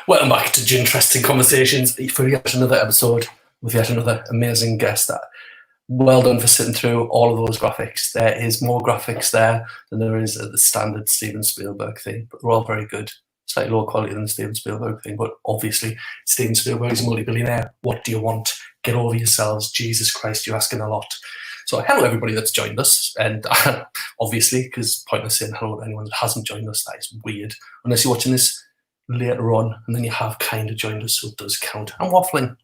Welcome back to Ginteresting Conversations for yet another episode with yet another amazing guest. Well done for sitting through all of those graphics. There is more graphics there than there is at the standard Steven Spielberg thing, but they're all very good. Slightly lower quality than the Steven Spielberg thing, but obviously Steven Spielberg is a multi-billionaire. What do you want? Get over yourselves. Jesus Christ, you're asking a lot. So hello everybody that's joined us, and obviously, because pointless saying hello to anyone that hasn't joined us, that is weird, unless you're watching this later on, and then you have kind of joined us, so it does count. I'm waffling.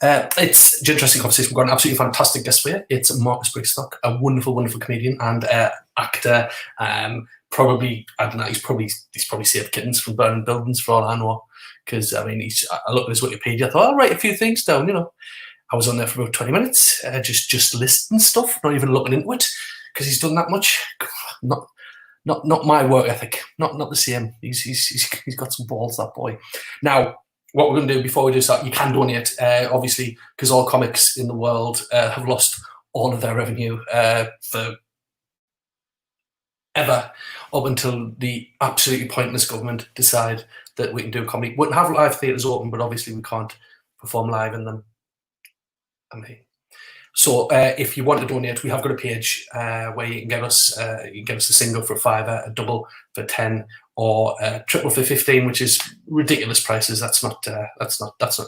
It's Ginteresting Conversations. We've got an absolutely fantastic guest for you. It's Marcus Brigstocke, a wonderful, wonderful comedian and actor. Probably, I don't know, he's probably saved kittens from burning buildings for all I know. Because I mean, I looked at his Wikipedia, I thought, I'll write a few things down. You know, I was on there for about 20 minutes, just listing stuff, not even looking into it, because he's done that much. Not my work ethic. Not the same. He's got some balls, that boy. Now, what we're going to do before we do that, you can donate, obviously, because all comics in the world have lost all of their revenue for ever, up until the absolutely pointless government decide that we can do comedy. We can have live theatres open, but obviously we can't perform live in them. So if you want to donate, we have got a page where you can get us a single for £5, a double for 10, or a triple for 15, which is ridiculous prices. That's not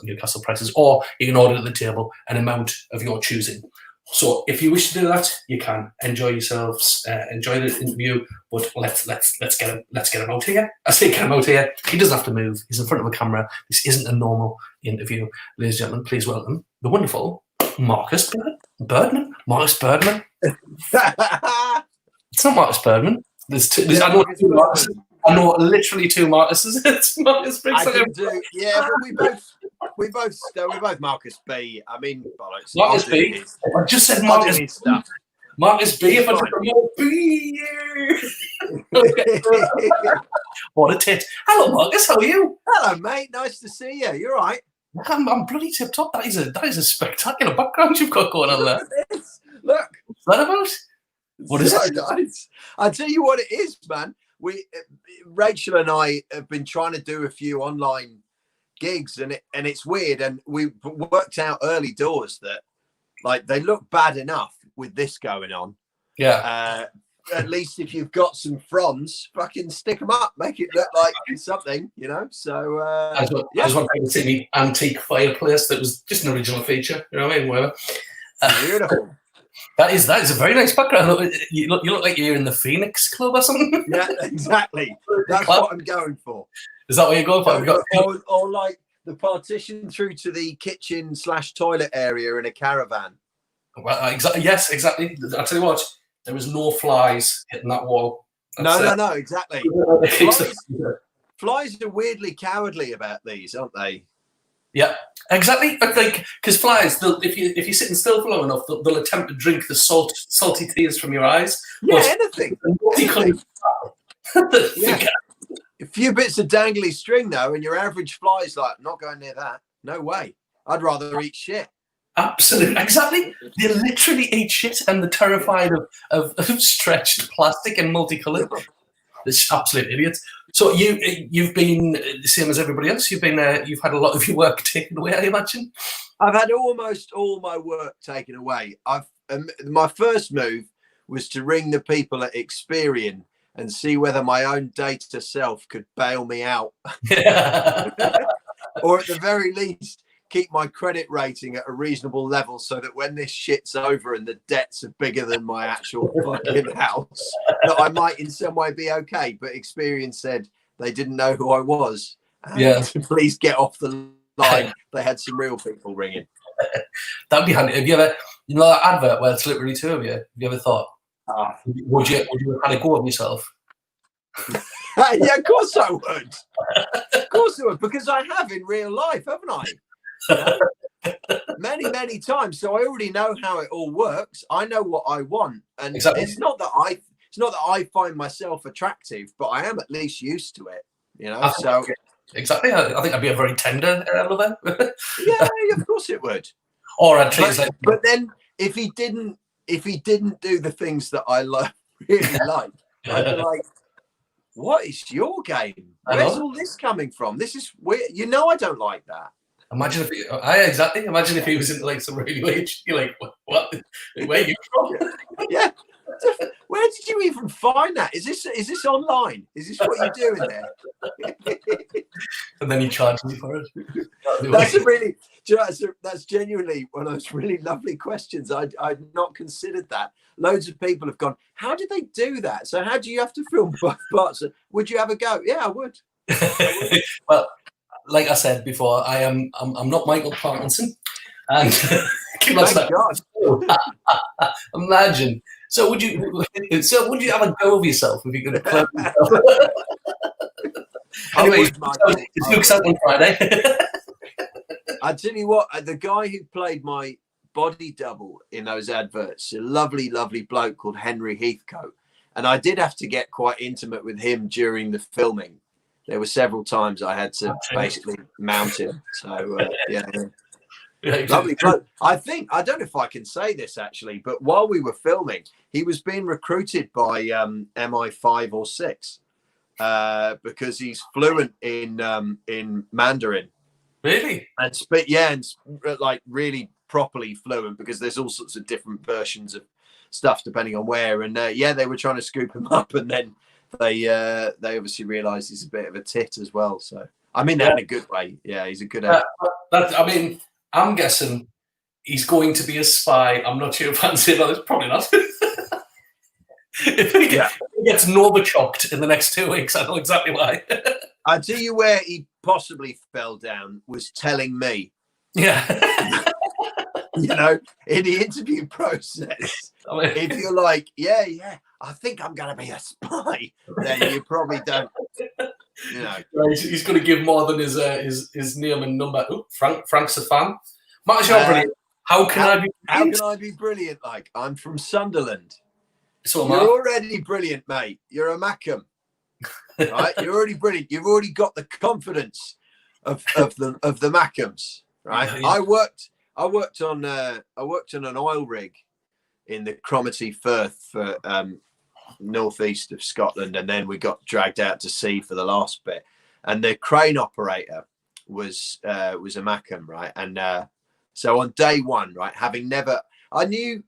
Newcastle prices. Or you can order at the table an amount of your choosing. So if you wish to do that, you can. Enjoy yourselves, enjoy the interview. But let's get him out here. I say get him out here. He doesn't have to move. He's in front of a camera. This isn't a normal interview, ladies and gentlemen. Please welcome the wonderful Marcus Birdman. Marcus Birdman. It's not Marcus Birdman. I know literally two Marcuses. It's Marcus Brigstocke. Yeah, but we both Marcus B. I mean, bollocks. Marcus B. I just said Marcus stuff. Marcus B. If I took a B. What a tit. Hello, Marcus. How are you? Hello, mate. Nice to see you. You're right. I'm bloody tip top. That is a spectacular background you've got going on there. Look. What's that about? What is it? I'll tell you what it is, man. Rachel and I have been trying to do a few online gigs, and it's weird. And we worked out early doors that like they look bad enough with this going on. Yeah. At least if you've got some fronds, fucking stick them up, make it look like something, you know. So I just want to see the antique fireplace that was just an original feature. You know what I mean? Whatever. Beautiful. That is a very nice background. You look like you're in the Phoenix Club or something. Yeah, exactly. That's what I'm going for. Is that what you're going for? Or like the partition through to the kitchen/toilet area in a caravan. Well, exactly. Yes, exactly. I'll tell you what. There was no flies hitting that wall. No, exactly. Flies are weirdly cowardly about these, aren't they? Yeah, exactly. Like, because flies, if you're sitting still for long enough, they'll attempt to drink the salty tears from your eyes. Yeah, anything. Yeah. A few bits of dangly string, though, and your average fly's like, not going near that. No way. I'd rather eat shit. Absolutely, exactly. They literally eat shit, and they're terrified of stretched plastic and multicolored. They're absolute idiots. So you've been the same as everybody else. You've had a lot of your work taken away, I imagine. I've had almost all my work taken away. My first move was to ring the people at Experian and see whether my own data self could bail me out, or at the very least keep my credit rating at a reasonable level, so that when this shit's over and the debts are bigger than my actual fucking house, that I might in some way be okay. But Experian said they didn't know who I was. And please get off the line. They had some real people ringing. That'd be handy. Have you ever, that advert where it's literally two of you? Have you ever thought, would you have had a go of yourself? Yeah, of course I would. Of course I would, because I have in real life, haven't I? Many times. So I already know how it all works. I know what I want, and it's not that I find myself attractive, but I am at least used to it. Exactly. I think I'd be a very tender lover. Yeah, of course it would. Or I'd treat it. But then if he didn't do the things that I really like, I'd be like, what is your game? Where's all this coming from? This is weird. I don't like that. Imagine if he was into like some really weird. You're like, what? Where are you from? Yeah. Where did you even find that? Is this online? Is this what you're doing there? And then you charge me for it. That's genuinely one of those really lovely questions. I'd not considered that. Loads of people have gone, how did they do that? So how do you have to film both parts? Would you have a go? Yeah, I would. Well, like I said before, I'm not Michael Parkinson, and thank God. Imagine. So would you have a go of yourself if you could have Anyways, it looks out on Friday. I tell you what, the guy who played my body double in those adverts, a lovely, lovely bloke called Henry Heathcote, and I did have to get quite intimate with him during the filming. There were several times I had to basically mount him. So yeah. Lovely bloke. I don't know if I can say this actually, but while we were filming, he was being recruited by MI5 or 6 because he's fluent in Mandarin. Really? And like really properly fluent, because there's all sorts of different versions of stuff depending on where. And they were trying to scoop him up, and then they obviously realised he's a bit of a tit as well. So I mean that in a good way. Yeah, he's a good actor. I'm guessing he's going to be a spy. I'm not sure if I'm saying that. Probably not. If he gets Novichoked in the next 2 weeks, I know exactly why. I'll tell you where he possibly fell down was telling me. Yeah. In the interview process, if you're like, I think I'm going to be a spy, then you probably don't. He's going to give more than his name and number. Oh, Frank's a fan. Matt, you're brilliant. How can I be brilliant? Like, I'm from Sunderland. So you're already brilliant, mate. You're a Mackem, right? You're already brilliant. You've already got the confidence of the Mackems, right? Yeah. I worked on an oil rig in the Cromarty Firth for northeast of Scotland, and then we got dragged out to sea for the last bit. And the crane operator was a Mackem, right? And so on day one, right, I knew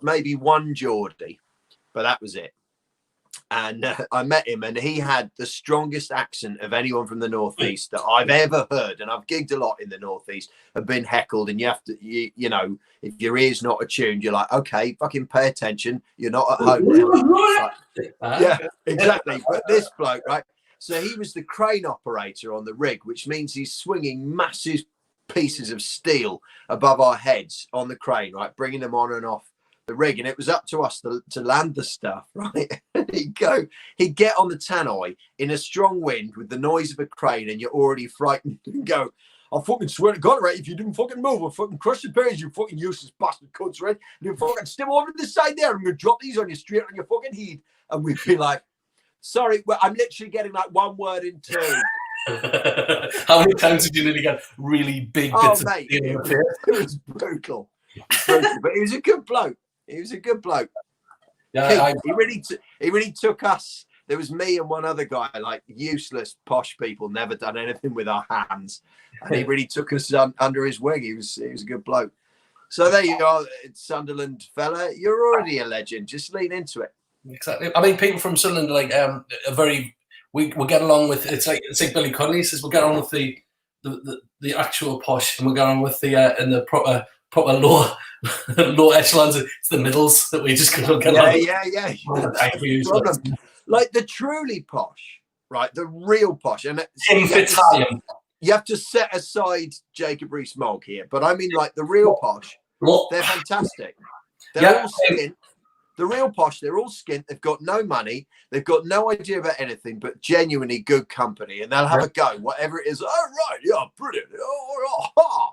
maybe one Geordie, but that was it. And I met him, and he had the strongest accent of anyone from the northeast that I've ever heard. And I've gigged a lot in the northeast, have been heckled, and you have to, if your ear's not attuned, you're like, okay, fucking pay attention. You're not at home now. Yeah, exactly. But this bloke, right? So he was the crane operator on the rig, which means he's swinging massive pieces of steel above our heads on the crane, right, bringing them on and off the rig. And it was up to us to land the stuff, right? He'd get on the tannoy in a strong wind with the noise of a crane, and you're already frightened, and go, I fucking swear to God, right, if you didn't fucking move, I'll fucking crush the pairs, you fucking useless bastard cunts, right? And you fucking step over to the side there, I'm gonna drop these on you straight on your fucking head. And we'd be like, sorry, well, I'm literally getting like one word in two. How many times did you nearly get really big bits of mate, it was brutal. But he was a good bloke. Yeah, he really took us there was me and one other guy, like useless posh people, never done anything with our hands, and he really took us under his wing. He was a good bloke. So there you are, Sunderland fella. You're already a legend. Just lean into it. Exactly. I mean, people from Sunderland like are very. We get along with. It's like Billy Connolly says. We'll get on with the actual posh, and we'll get on with the and the proper low echelons. It's the middles that we just can't get on. Yeah. Problem. Like the truly posh, right? The real posh, and you have to set aside Jacob Rees-Mogg here, but I mean like the real posh. They're fantastic. They're all skint. The real posh, they're all skint. They've got no money. They've got no idea about anything, but genuinely good company, and they'll have a go, whatever it is. Oh right, yeah, brilliant.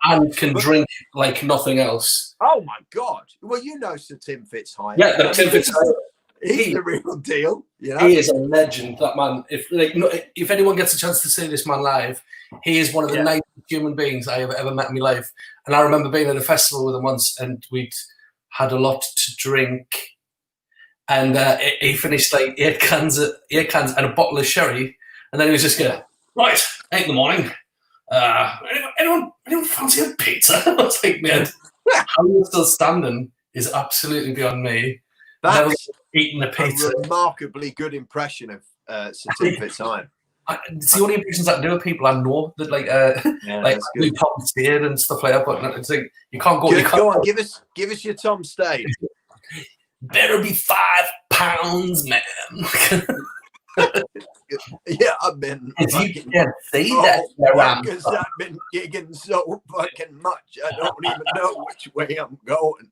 And can drink like nothing else. Oh my God! Well, you know Sir Tim Fitzhugh. Yeah, Tim Fitzhugh. He's the real deal. You know? He is a legend. That man. If anyone gets a chance to see this man live, he is one of the nicest human beings I have ever met in my life. And I remember being at a festival with him once, and we'd had a lot to drink. And he finished like 8 cans and a bottle of sherry, and then he was just going, right, 8 in the morning. Anyone fancy a pizza? I was like, man, how you're still standing is absolutely beyond me. That's eating a pizza. A remarkably good impression of Sir Tim Fitzhugh. It's the only impressions I can do of people I know that like we pop and steered and stuff like that. But it's like you can't go. Go on, give us your Tom Stade. Better be 5 pounds, man. Yeah, I've been. If you can't see that, because I've been gigging so fucking much, I don't even know which way I'm going.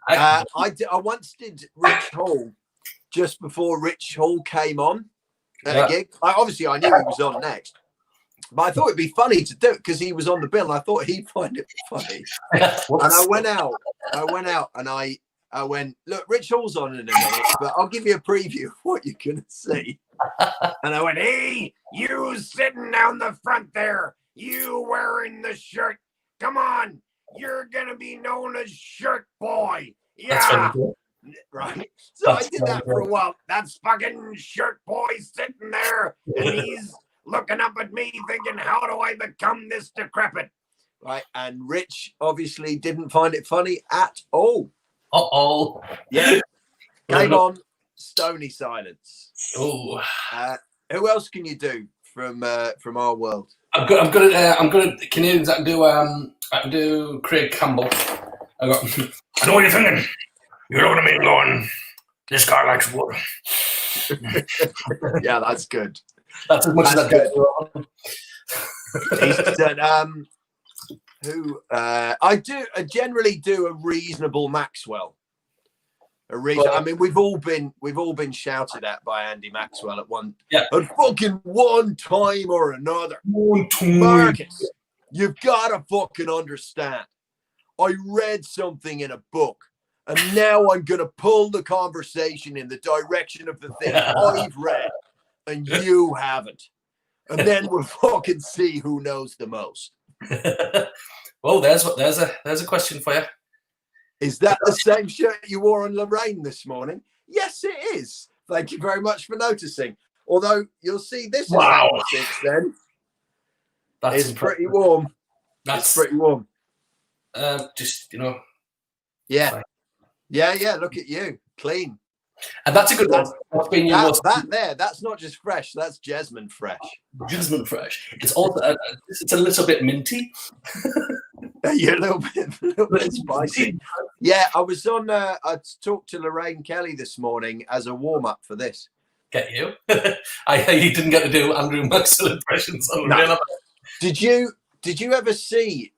I once did Rich Hall just before Rich Hall came on at a gig. Obviously, I knew he was on next, but I thought it'd be funny to do it because he was on the bill. And I thought he'd find it funny, and I went out, and I went, look, Rich Hall's on in a minute, but I'll give you a preview of what you're going to see. And I went, hey, you sitting down the front there, you wearing the shirt. Come on, you're going to be known as Shirt Boy. Yeah. Right. So I did that for a while. That's fucking Shirt Boy sitting there, and he's looking up at me thinking, how do I become this decrepit? Right. And Rich obviously didn't find it funny at all. Uh-oh. Yeah. Came on, stony silence. Oh. Who else can you do from our world? I'm good at Canadians. I can do Craig Campbell. I know what you're thinking. You're looking at me going, this guy likes wood. Yeah, that's good. That's as much as I do. I generally do a reasonable Maxwell. I mean, we've all been shouted at by Andy Maxwell at fucking one time or another. Marcus, you've got to fucking understand. I read something in a book, and now I'm going to pull the conversation in the direction of the thing I've read, and you haven't. And then we'll fucking see who knows the most. Well, there's a question for you. Is that the same shirt you wore on Lorraine this morning? Yes, it is. Thank you very much for noticing. Although you'll see this is happened since then. It's pretty warm. It's pretty warm. Just Yeah. Yeah. Look at you, clean. And that's a good one. That's not just fresh. That's Jasmine fresh. Jasmine fresh. It's also it's a little bit minty. Yeah, a little bit spicy. Yeah, I was on. I talked to Lorraine Kelly this morning as a warm up for this. Get you? You didn't get to do Andrew Maxwell impressions. No. Did you ever see?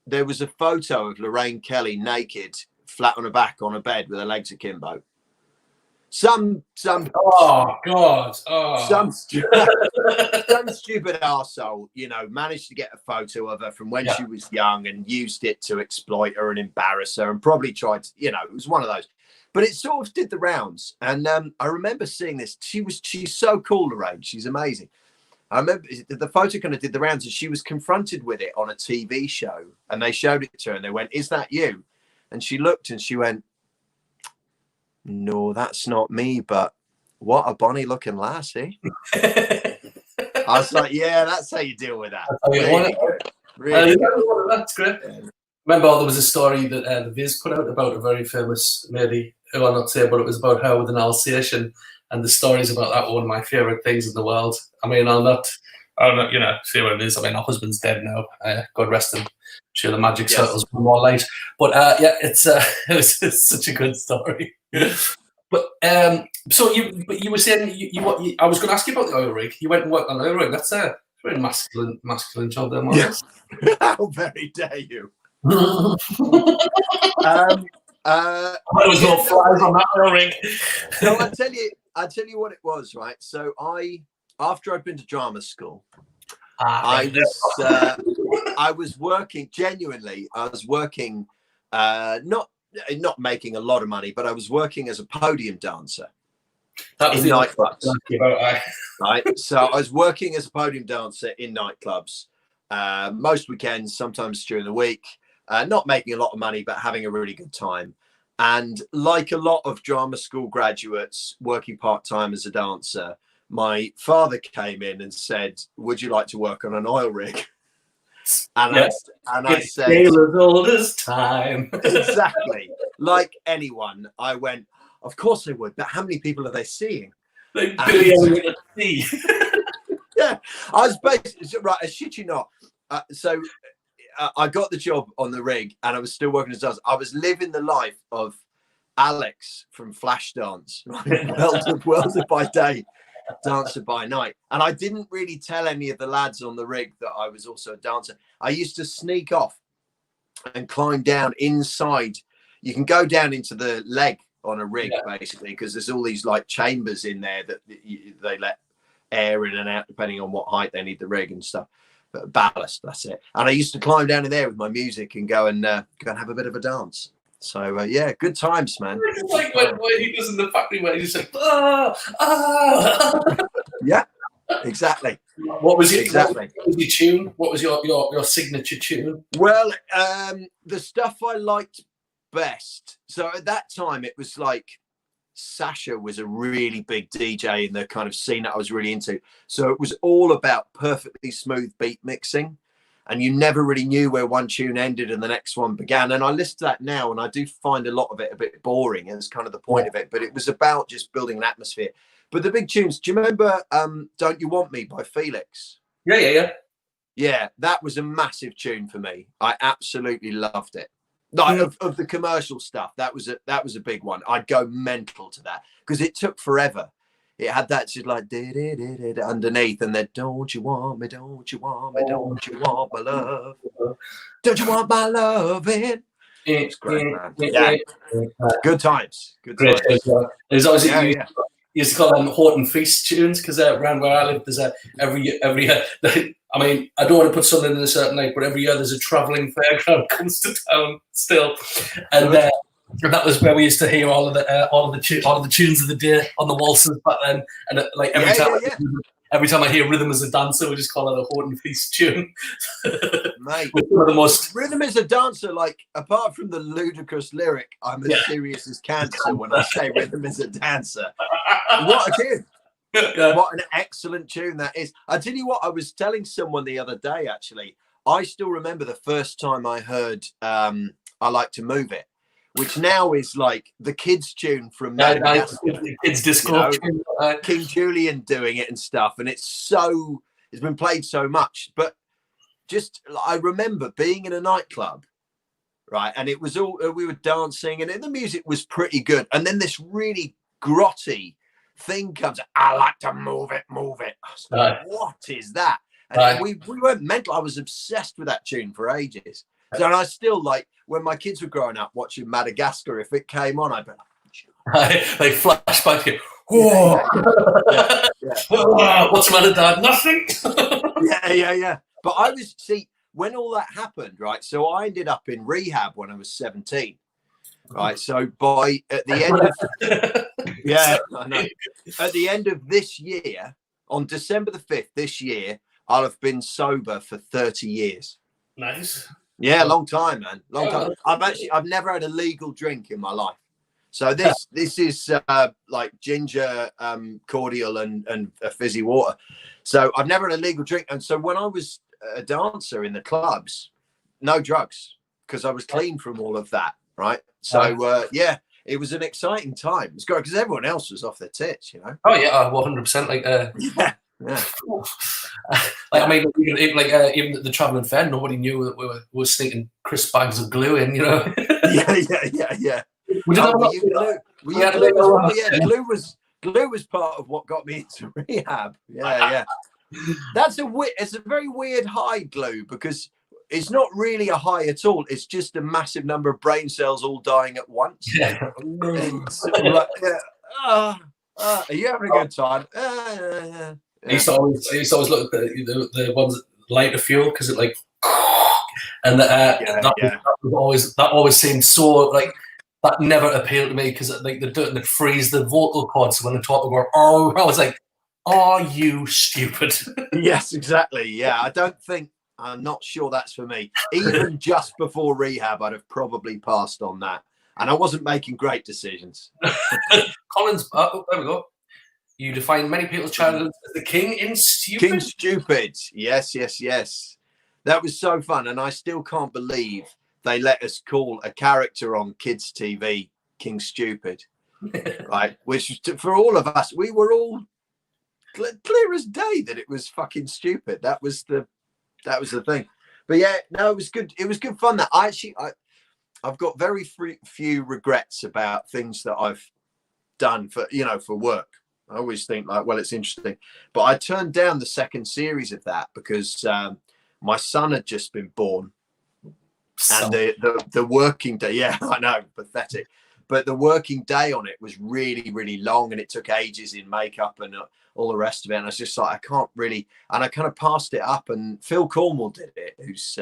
There was a photo of Lorraine Kelly naked, flat on her back on a bed with her legs akimbo. Some stupid arsehole, managed to get a photo of her from when she was young and used it to exploit her and embarrass her, and probably tried to, it was one of those. But it sort of did the rounds, and I remember seeing this. She's so cool, Lorraine. She's amazing. I remember the photo kind of did the rounds, and she was confronted with it on a TV show, and they showed it to her, and they went, "Is that you?" And she looked, and she went, "No, that's not me, but what a bonny looking lass, eh? I was like, yeah, that's how you deal with that. Really good. Really good. That's great. Remember, there was a story that the Viz put out about a very famous lady, who I'll not say, but it was about her with an Alsatian, and the stories about that were one of my favourite things in the world. I mean, I'll not, say what it is. I mean, our husband's dead now. God rest him. I'm sure the magic circles were more light. But it's it's such a good story. But so you were saying I was going to ask you about the oil rig. You went and worked on the oil rig. That's a very masculine job there, Marcus. Yeah. How very dare you? There was no flies on that oil rig. No, I'll tell you what it was, right? So after I'd been to drama school, I was working genuinely. I was working, not making a lot of money, but I was working as a podium dancer. That was in nightclubs. Right. So I was working as a podium dancer in nightclubs, most weekends, sometimes during the week, not making a lot of money, but having a really good time. And like a lot of drama school graduates working part-time as a dancer, my father came in and said, would you like to work on an oil rig? And I said, as old as time. Exactly. Like anyone, I went, of course they would, but how many people are they seeing? Like Billy Elliot at sea. Yeah, I was basically, right, I shit you not. So I got the job on the rig and I was still working as a dancer. I was living the life of Alex from Flashdance, right? Welder by day, dancer by night. And I didn't really tell any of the lads on the rig that I was also a dancer. I used to sneak off and climb down inside. You can go down into the leg on a rig, basically, because there's all these like chambers in there that they let air in and out depending on what height they need the rig and stuff. But ballast, that's it. And I used to climb down in there with my music and go and have a bit of a dance. So yeah, good times, man. It's like when he was in the factory where he's like, Yeah, exactly. What was your tune? What was your signature tune? Well, the stuff I liked best. So at that time, it was like Sasha was a really big DJ in the kind of scene that I was really into. So it was all about perfectly smooth beat mixing. And you never really knew where one tune ended and the next one began. And I listen to that now and I do find a lot of it a bit boring. It's kind of the point of it. But it was about just building an atmosphere. But the big tunes, do you remember Don't You Want Me by Felix? Yeah. Yeah, that was a massive tune for me. I absolutely loved it. Like of the commercial stuff, that was a big one. I'd go mental to that because it took forever. It had that just like underneath, and then don't you want me, don't you want me, don't you want my love, don't you want my love? It's great, man. Yeah, good times. Good times. There's obviously you used to call them Horton Feast tunes because around where I live, there's every year. I mean, I don't want to put something in a certain night, but every year there's a travelling fairground comes to town still, and that was where we used to hear all of the tunes of the day on the waltzes back then. And like every time I hear Rhythm as a Dancer, we just call it a Horton Feast tune. Mate, one of the most Rhythm as a Dancer, like apart from the ludicrous lyric, I'm as serious as cancer when I say Rhythm as a Dancer. What a tune. What an excellent tune that is. I tell you what, I was telling someone the other day, actually, I still remember the first time I heard I Like to Move It, which now is like the kids' tune from kids disco, King Julian doing it and stuff, and it's been played so much. But just I remember being in a nightclub, right, and it was all we were dancing, and the music was pretty good, and then this really grotty thing comes. I like to move it. I was like, what is that? And we went mental. I was obsessed with that tune for ages. So, and I still like when my kids were growing up watching Madagascar. If it came on, I'd be like, they flash back here. Whoa. What's the matter, Dad? Nothing. Yeah. But I was when all that happened, right? So I ended up in rehab when I was 17. Right. So at the end of I know. At the end of this year, on December the 5th this year, I'll have been sober for 30 years. Nice. Yeah, long time, man. Long time. I've never had a legal drink in my life. So this is like ginger cordial and a fizzy water. So I've never had a legal drink. And so when I was a dancer in the clubs, no drugs, because I was clean from all of that, right? So yeah, it was an exciting time. It's great because everyone else was off their tits, you know. Oh yeah, 100%. Like yeah. Like I mean, even the travelling fair, nobody knew that we were sneaking crisp bags of glue in, you know. yeah. We did Glue was part of what got me into rehab. Yeah. It's a very weird high, glue, because it's not really a high at all. It's just a massive number of brain cells all dying at once. Yeah. Are you having a good time? I used to always look at the ones that light the fuel because it like, and that always seemed so like that never appealed to me because like they freeze the vocal cords when they talk about I was like, are you stupid? Yes, exactly. Yeah, I'm not sure that's for me. Even just before rehab, I'd have probably passed on that, and I wasn't making great decisions. Collins, there we go. You define many people's childhood as the king in stupid. King Stupid. Yes. That was so fun. And I still can't believe they let us call a character on kids' TV King Stupid. Right. Which for all of us, we were all clear as day that it was fucking stupid. That was the thing. But yeah, no, it was good. It was good fun. That I've got very few regrets about things that I've done for work. I always think like, well, it's interesting, but I turned down the second series of that because my son had just been born, and the working day. Yeah, I know, pathetic. But the working day on it was really, really long, and it took ages in makeup and all the rest of it. And I was just like, I can't really, and I kind of passed it up. And Phil Cornwall did it, who's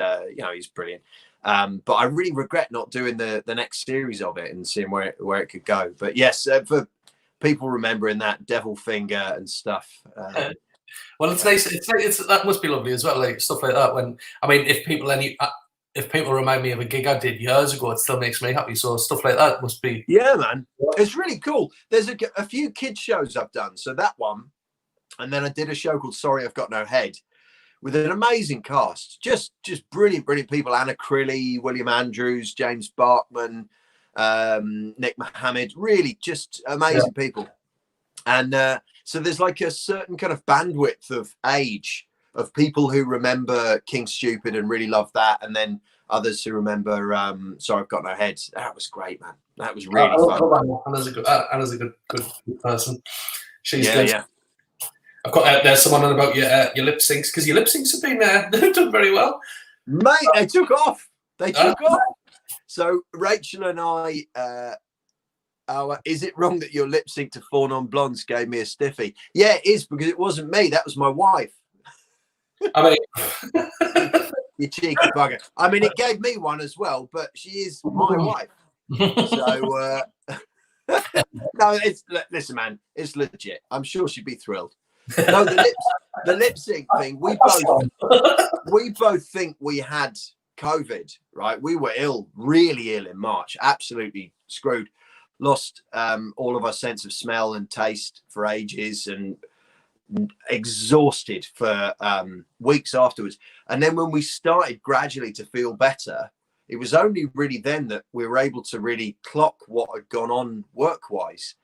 he's brilliant. But I really regret not doing the next series of it and seeing where it could go. But yes, for people remembering that devil finger and stuff. Well, it's nice. It's that must be lovely as well, like stuff like that. When I mean, if people remind me of a gig I did years ago, it still makes me happy. So stuff like that must be. Yeah, man, it's really cool. There's a few kids shows I've done. So that one, and then I did a show called Sorry I've Got No Head, with an amazing cast, just brilliant people. Anna Crilly, William Andrews, James Barkman, Nick Mohammed, really just amazing people. And so there's like a certain kind of bandwidth of age of people who remember King Stupid and really love that, and then others who remember Sorry I've Got No Head. That was great, man. That was really fun. Anna's a good person. She's good. Yeah. I've got there's someone on about your lip syncs, because your lip syncs have been they've done very well, mate. They took off. So Rachel and I, is it wrong that your lip sync to Four Non Blondes gave me a stiffy? Yeah, it is, because it wasn't me. That was my wife. I mean, you cheeky bugger. I mean, it gave me one as well, but she is my wife. So no, listen, man, it's legit. I'm sure she'd be thrilled. No, the lip sync thing. We both think we had COVID, right? We were really ill in March, absolutely screwed, lost all of our sense of smell and taste for ages, and exhausted for weeks afterwards. And then when we started gradually to feel better, it was only really then that we were able to really clock what had gone on work-wise.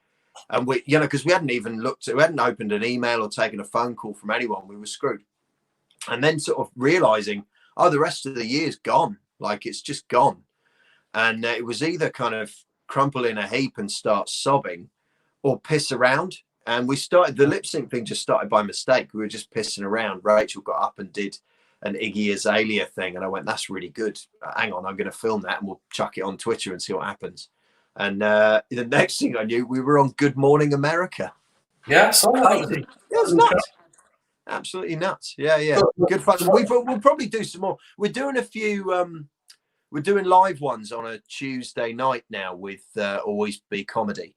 And we, because we hadn't opened an email or taken a phone call from anyone. We were screwed. And then sort of realizing, the rest of the year's gone. Like, it's just gone. And it was either kind of crumple in a heap and start sobbing, or piss around. And we started, the lip sync thing just started by mistake. We were just pissing around. Rachel got up and did an Iggy Azalea thing. And I went, that's really good. Hang on, I'm going to film that and we'll chuck it on Twitter and see what happens. And the next thing I knew, we were on Good Morning America. Yeah, so it was nuts. Absolutely nuts. Yeah. Good fun. We'll probably do some more. We're doing a few. We're doing live ones on a Tuesday night now with Always Be Comedy.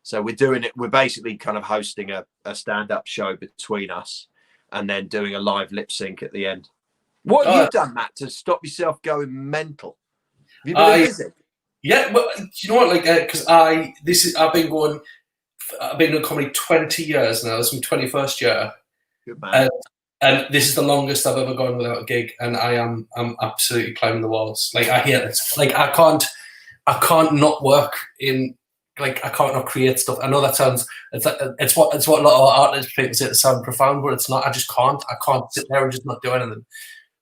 So we're doing it. We're basically kind of hosting a stand-up show between us, and then doing a live lip sync at the end. What have you done, Matt, to stop yourself going mental? Have you been busy? Yeah, well, do you know what? Like, because I've been doing comedy 20 years now. This is my 21st year, Good man. and this is the longest I've ever gone without a gig, and I'm absolutely climbing the walls. Like, I hate it. Like, I can't not work in. Like, I can't not create stuff. I know that sounds it's what a lot of artists people say to sound profound, but it's not. I just can't. I can't sit there and just not do anything.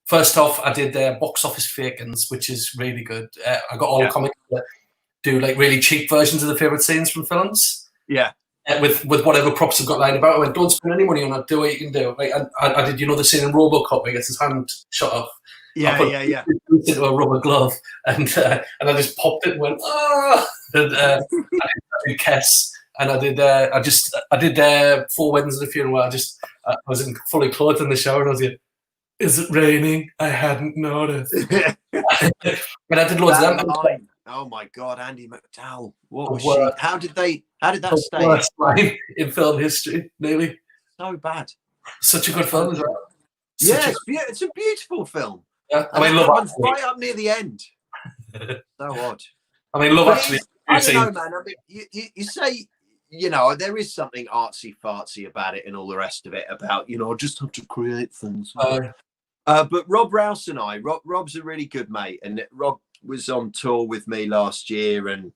First off, I did box office fakings, which is really good. I got all the comics that do like really cheap versions of the favorite scenes from films. Yeah. With whatever props I've got lying about. I went, don't spend any money on it. Do what you can do. Like, I did, the scene in RoboCop where he gets his hand shot off. Yeah, I put yeah. it into a rubber glove, and I just popped it and went, ah! And I did Kess, and I did 4 Weddings and a Funeral where I was fully clothed in the shower, and I was like, is it raining? I hadn't noticed. And I did loads of them. Oh my God, Andy McDowell. What was she? How did that stay? Worst line in film history, nearly. So bad. Such a good film as well. It's a beautiful film. Yeah, I mean, Love Actually. Right up near the end. So odd. I mean, Love Actually. I don't know, man. I mean, you say, there is something artsy fartsy about it and all the rest of it about, I just have to create things. But Rob Rouse and Rob's a really good mate, and Rob was on tour with me last year, and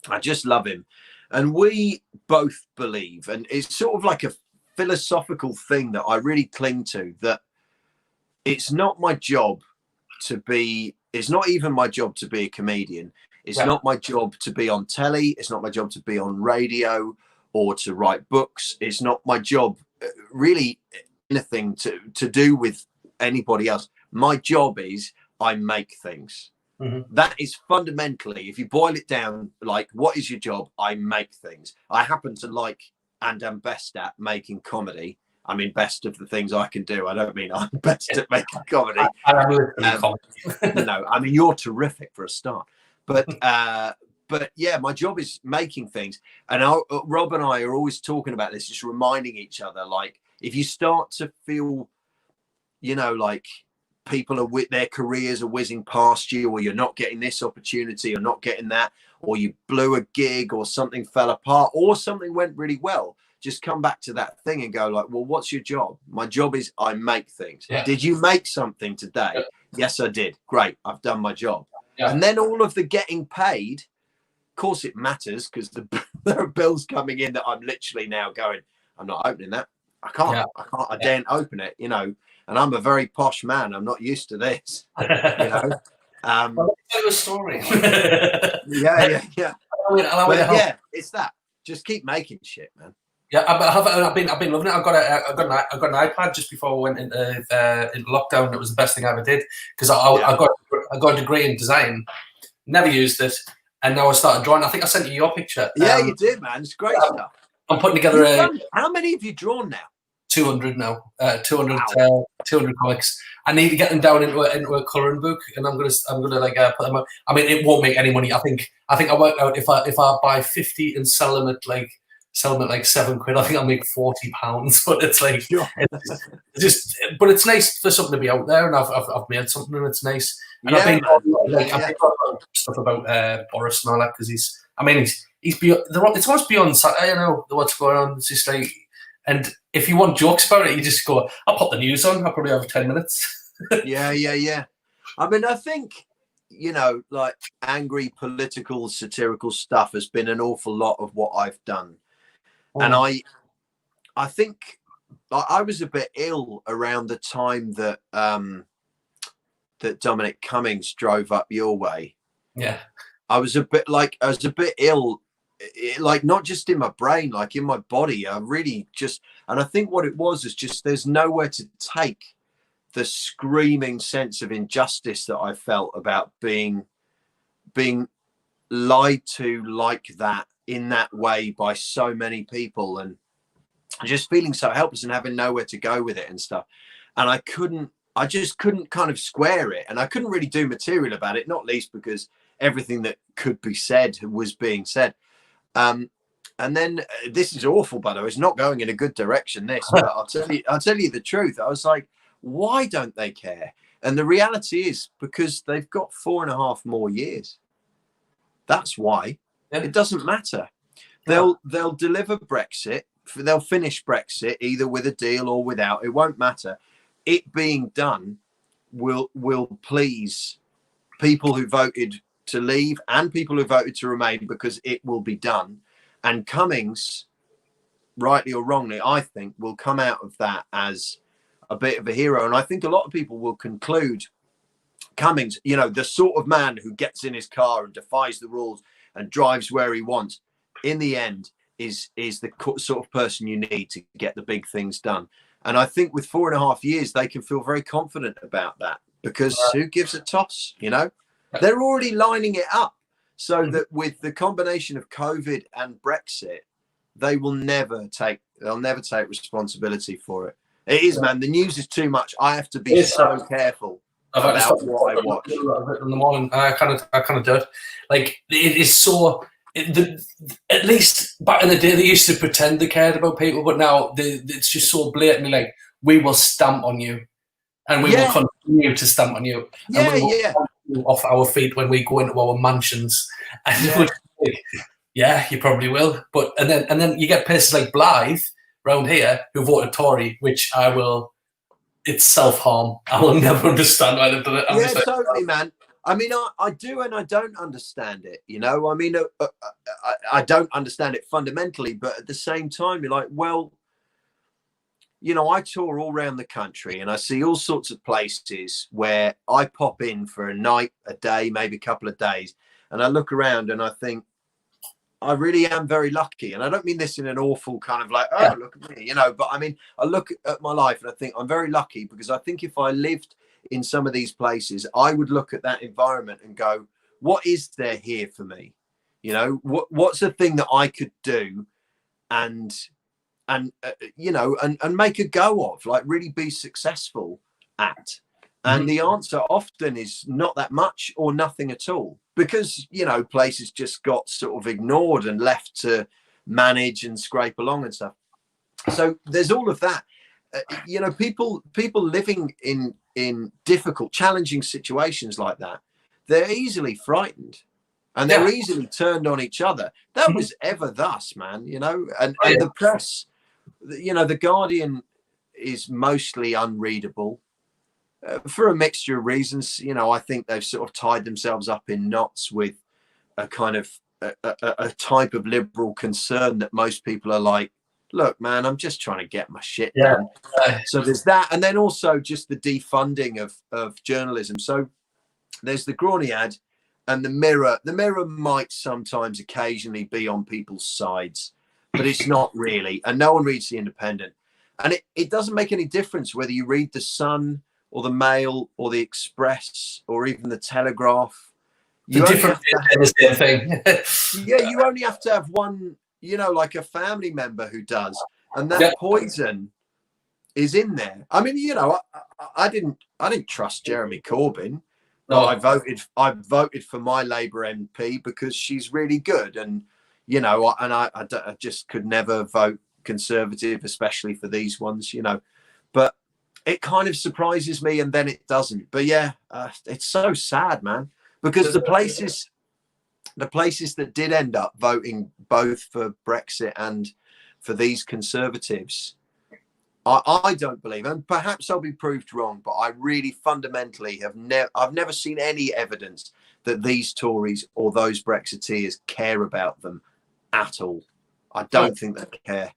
I just love him. And we both believe, and it's sort of like a philosophical thing that I really cling to, that it's not my job it's not even my job to be a comedian. It's not my job to be on telly. It's not my job to be on radio or to write books. It's not my job, really, anything to do with anybody else. My job is I make things. Mm-hmm. That is fundamentally, if you boil it down, like, what is your job? I make things. I happen to like and am best at making comedy. I mean, best of the things I can do. I don't mean I'm best at making comedy. I mean, you're terrific for a start. But yeah, my job is making things. And Rob and I are always talking about this, just reminding each other, like, if you start to feel, like people are their careers are whizzing past you, or you're not getting this opportunity or not getting that, or you blew a gig or something fell apart or something went really well, just come back to that thing and go like, well, what's your job? My job is I make things. Yeah. Did you make something today? Yeah. Yes, I did. Great. I've done my job. Yeah. And then all of the getting paid, of course it matters, because there are bills coming in that I'm literally now going, I'm not opening that. I can't. Yeah. I daren't open it, and I'm a very posh man. I'm not used to this, Well, tell a story. yeah. Yeah, it's that. Just keep making shit, man. Yeah, I've been loving it. I got an iPad just before I went into lockdown. It was the best thing I ever did, because I got a degree in design, never used it, and now I started drawing. I think I sent you your picture. Yeah, you did, man. It's great stuff. I'm putting together how many have you drawn now? 200 now. 200 comics. I need to get them down into a colouring book, and I'm gonna like put them out. I mean, it won't make any money. I think I worked out if I buy 50 and sell them at like £7 I think I'll make £40. But it's like, but it's nice for something to be out there, and I've made something, and it's nice. And I've been stuff about Boris and all that, because he's beyond. It's almost beyond. I know what's going on. It's just like, and if you want jokes about it, you just go, I'll pop the news on. I'll probably have 10 minutes. Yeah. I mean, I think, like angry political satirical stuff has been an awful lot of what I've done. And I think I was a bit ill around the time that that Dominic Cummings drove up your way. Yeah, I was a bit ill, like not just in my brain, like in my body. I really and I think what it was is just there's nowhere to take the screaming sense of injustice that I felt about being lied to like that, in that way, by so many people, and just feeling so helpless and having nowhere to go with it and stuff. And I just couldn't kind of square it, and I couldn't really do material about it, not least because everything that could be said was being said. And then this is awful, by the way, it's not going in a good direction, this, but I'll tell you the truth. I was like, why don't they care? And the reality is because they've got 4.5 more years. That's why. Yeah. It doesn't matter. They'll deliver Brexit. They'll finish Brexit either with a deal or without. It won't matter. It being done will please people who voted to leave and people who voted to remain, because it will be done. And Cummings, rightly or wrongly, I think, will come out of that as a bit of a hero. And I think a lot of people will conclude Cummings, you know, the sort of man who gets in his car and defies the rules and drives where he wants, in the end is the sort of person you need to get the big things done. And I think with 4.5 years, they can feel very confident about that, because who gives a toss, you know? They're already lining it up so that with the combination of COVID and Brexit, they'll never take responsibility for it. It is, man. The news is too much. I have to be so careful about what I watch. In the morning, I kind of do it. Like, it is so. At least back in the day, they used to pretend they cared about people, but now it's just so blatantly like, we will stamp on you, and we will continue to stamp on you. Yeah, and we will you off our feet when we go into our mansions. And yeah, you probably will. But and then you get places like Blythe around here who voted Tory, which I will. It's self-harm. I will never understand why they've done it. Yeah, totally, man. I mean, I do and I don't understand it, you know. I mean, I don't understand it fundamentally, but at the same time, you're like, well, you know, I tour all around the country and I see all sorts of places where I pop in for a night, a day, maybe a couple of days, and I look around and I think, I really am very lucky. And I don't mean this in an awful kind of like, oh, look at me, you know, but I mean, I look at my life and I think I'm very lucky, because I think if I lived in some of these places, I would look at that environment and go, what is there here for me? You know, what's the thing that I could do and you know, and make a go of, like really be successful at. And the answer often is not that much or nothing at all, because, you know, places just got sort of ignored and left to manage and scrape along and stuff. So there's all of that. You know, people living in difficult, challenging situations like that, they're easily frightened and they're easily turned on each other. That was ever thus, man, you know, and the press, you know, the Guardian is mostly unreadable. For a mixture of reasons. You know, I think they've sort of tied themselves up in knots with a kind of a type of liberal concern that most people are like, look, man, I'm just trying to get my shit done. So there's that. And then also just the defunding of journalism. So there's the Grawny ad and the Mirror. The Mirror might sometimes occasionally be on people's sides, but it's not really. And no one reads the Independent. And it doesn't make any difference whether you read the Sun or the Mail or the Express or even the Telegraph. The different thing. Yeah, you only have to have one, you know, like a family member who does, and that poison is in there. I mean, you know, I didn't trust Jeremy Corbyn. No, I voted for my Labour MP because she's really good, and you know, and I just could never vote Conservative, especially for these ones, you know, but it kind of surprises me, and then it doesn't. But yeah, it's so sad, man, because the places that did end up voting both for Brexit and for these Conservatives, I don't believe, and perhaps I'll be proved wrong, but I really fundamentally I've never seen any evidence that these Tories or those Brexiteers care about them at all. I don't think they care.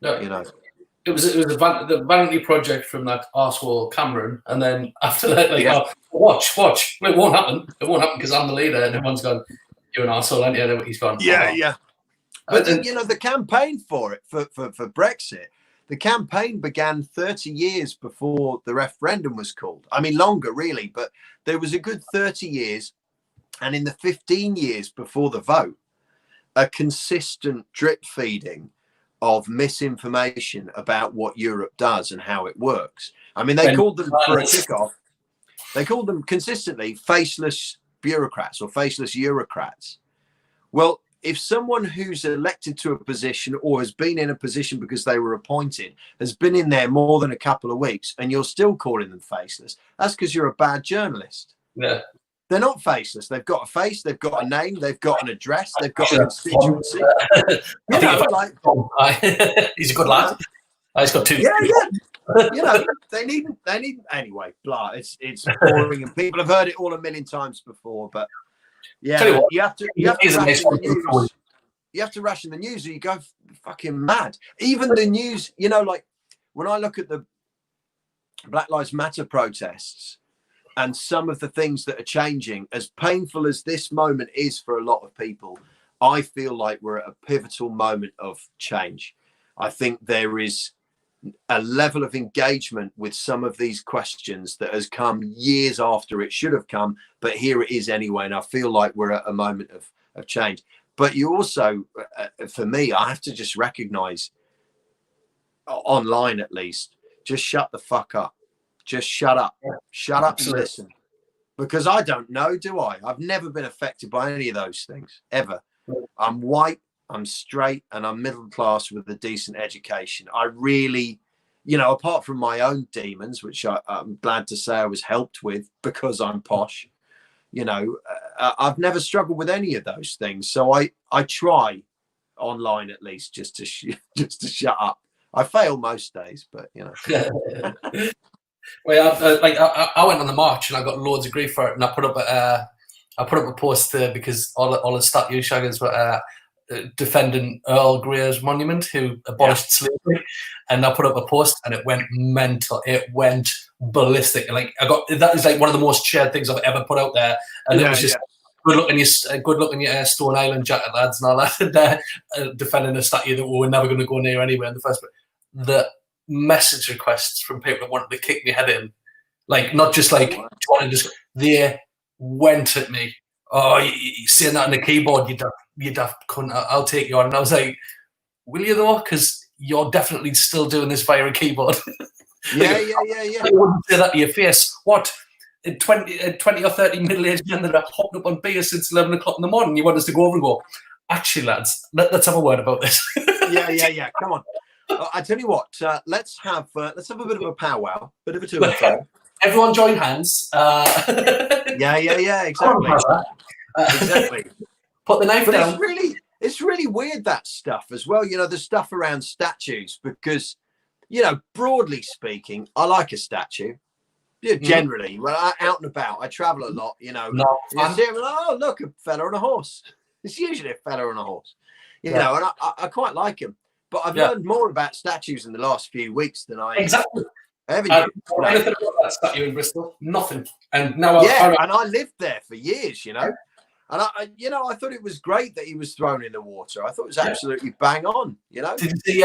No, you know. It was the vanity project from that arsehole Cameron, and then after that, like, oh, watch, it won't happen because I'm the leader, and everyone's gone, you're an arsehole, aren't you? And he's gone, yeah. But you know, the campaign for it for Brexit, the campaign began 30 years before the referendum was called. I mean, longer really, but there was a good 30 years, and in the 15 years before the vote, a consistent drip feeding of misinformation about what Europe does and how it works. I mean, they called them for a kickoff. They called them consistently faceless bureaucrats or faceless Eurocrats. Well, if someone who's elected to a position or has been in a position because they were appointed has been in there more than a couple of weeks and you're still calling them faceless, that's because you're a bad journalist. Yeah. They're not faceless. They've got a face. They've got a name. They've got an address. They've got a constituency. He's a good lad. He's got 2. Yeah. They need anyway. Blah. It's boring, and people have heard it all a million times before. But yeah, you have to ration the news. You have to ration the news, or you go fucking mad. Even the news, like when I look at the Black Lives Matter protests and some of the things that are changing, as painful as this moment is for a lot of people, I feel like we're at a pivotal moment of change. I think there is a level of engagement with some of these questions that has come years after it should have come, but here it is anyway. And I feel like we're at a moment of change. But you also, for me, I have to just recognize, online at least, just shut the fuck up. Just shut up. Shut up and listen. Because I don't know, do I? I've never been affected by any of those things, ever. I'm white, I'm straight, and I'm middle class with a decent education. I really, apart from my own demons, which I'm glad to say I was helped with because I'm posh, I've never struggled with any of those things. So I try online at least just to shut up. I fail most days, but Well, I went on the march and I got loads of grief for it, and I put up a post because all the statue shaggers were defending Earl Grey's monument, who abolished slavery, and I put up a post and it went mental. It went ballistic, and that is like one of the most shared things I've ever put out there, and it was just good luck in your Stone Island jacket, lads, and all that, and defending a statue that we were never going to go near anyway in the first place. The message requests from people that wanted to kick me head in, not just trying to just, they went at me. Oh, you saying that on the keyboard, you daft cunt, I'll take you on. And I was like, will you though? Because you're definitely still doing this via a keyboard. Yeah. I wouldn't say that to your face. What? 20 or 30 middle-aged men that have hopped up on beer since 11 o'clock in the morning, you want us to go over and go, actually, lads, let's have a word about this. Yeah. Come on. I tell you what, let's have a bit of a powwow, bit of a to and fro. Everyone join hands. Yeah, exactly. Exactly. Put the knife down. It's really weird, that stuff as well. The stuff around statues, because, broadly speaking, I like a statue. Yeah, generally, when I'm out and about, I travel a lot. Oh, look, a fella on a horse. It's usually a fella on a horse. And I quite like him. But I've learned more about statues in the last few weeks than I ever did. Anything about that statue in Bristol? Nothing. And now and I lived there for years, And I thought it was great that he was thrown in the water. I thought it was absolutely bang on, Did you see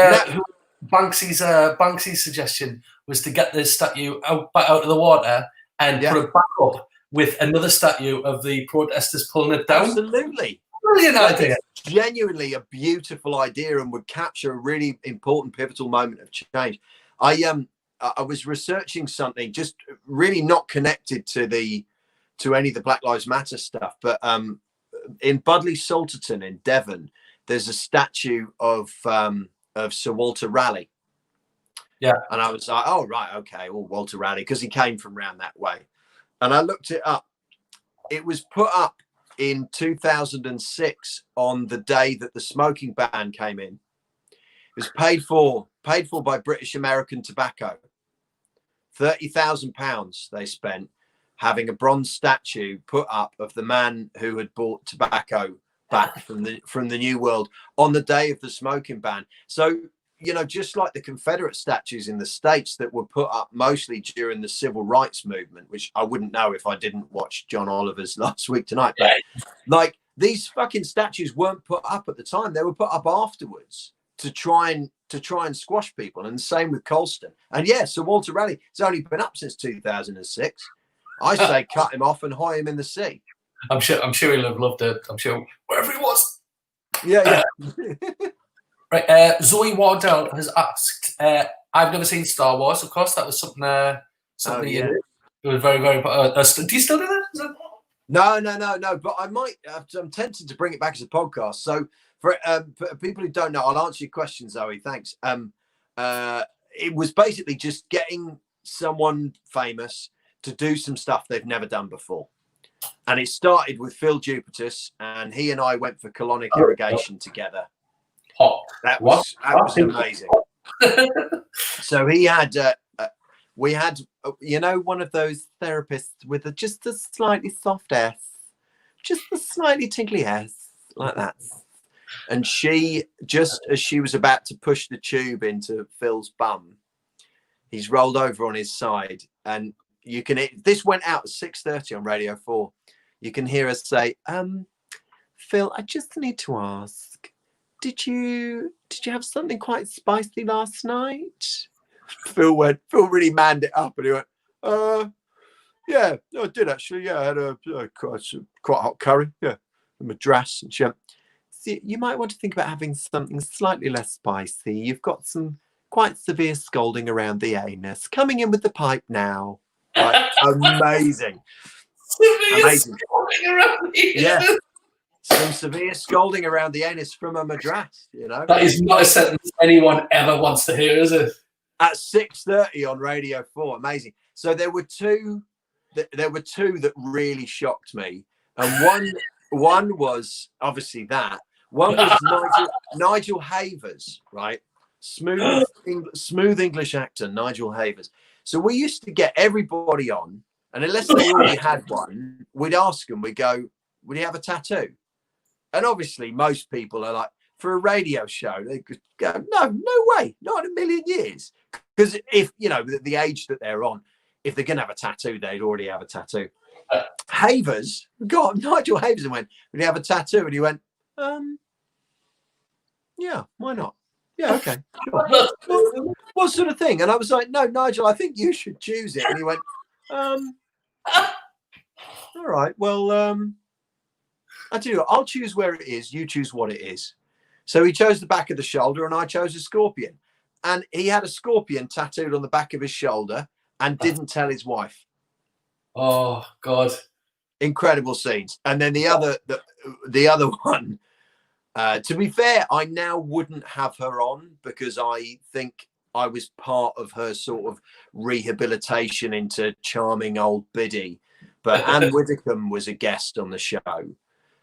Banksy's suggestion was to get the statue out of the water and put it back up with another statue of the protesters pulling it down? Absolutely. Brilliant idea. Genuinely a beautiful idea, and would capture a really important pivotal moment of change. I was researching something just really not connected to any of the Black Lives Matter stuff, but in Budleigh Salterton in Devon, there's a statue of Sir Walter Raleigh. Yeah, and I was like, oh right, okay, well, Walter Raleigh, because he came from round that way, and I looked it up. It was put up in 2006 on the day that the smoking ban came in. It was paid for by British American Tobacco. £30,000 they spent having a bronze statue put up of the man who had bought tobacco back from the New World on the day of the smoking ban. So, just like the Confederate statues in the States that were put up mostly during the civil rights movement, which I wouldn't know if I didn't watch John Oliver's Last Week Tonight. But like, these fucking statues weren't put up at the time; they were put up afterwards to try and squash people. And the same with Colston. And so Walter Raleigh has only been up since 2006. I say cut him off and hoy him in the sea. I'm sure he'll have loved it. I'm sure wherever he was. Yeah. Right. Zoe Wardell has asked. I've never seen Star Wars. Of course, that was something. You did. It was very, very. Do you still do that? No. But I might. I'm tempted to bring it back as a podcast. So for people who don't know, I'll answer your question, Zoe. Thanks. It was basically just getting someone famous to do some stuff they've never done before. And it started with Phil Dupertus, and he and I went for colonic irrigation together. That was amazing. So he had, we had, one of those therapists with just a slightly soft S, just a slightly tinkly S, like that. And she, just as she was about to push the tube into Phil's bum, he's rolled over on his side, and you can. This went out at 6:30 on Radio 4. You can hear us say, "Phil, I just need to ask, did you have something quite spicy last night?" Phil really manned it up, and he went, "Yeah, no, I did actually. Yeah, I had a quite hot curry. Yeah, a madras." And she went, "See, you might want to think about having something slightly less spicy. You've got some quite severe scalding around the anus. Coming in with the pipe now." Like, amazing. Amazing. Yeah. Some severe scalding around the anus from a madras, That is not a sentence anyone ever wants to hear, is it? At 6:30 on Radio 4. Amazing. So there were two that really shocked me. And one was obviously that. One was Nigel Havers, right? Smooth English actor, Nigel Havers. So we used to get everybody on, and unless they already had one, we'd ask them, we'd go, "Would you have a tattoo?" And obviously most people are like, for a radio show, they could go, no way, not in a million years. Because if, the age that they're on, if they're going to have a tattoo, they'd already have a tattoo. Nigel Havers went, "Would you have a tattoo?" And he went, "Yeah, why not? Yeah, okay, sure." What sort of thing? And I was like, "No, Nigel, I think you should choose it." And he went, "All right, well, I tell you what, I'll choose where it is. You choose what it is." So he chose the back of the shoulder, and I chose a scorpion. And he had a scorpion tattooed on the back of his shoulder and didn't tell his wife. Oh God! Incredible scenes. And then the other one. To be fair, I now wouldn't have her on because I think I was part of her sort of rehabilitation into charming old biddy. But Anne Widdecombe was a guest on the show.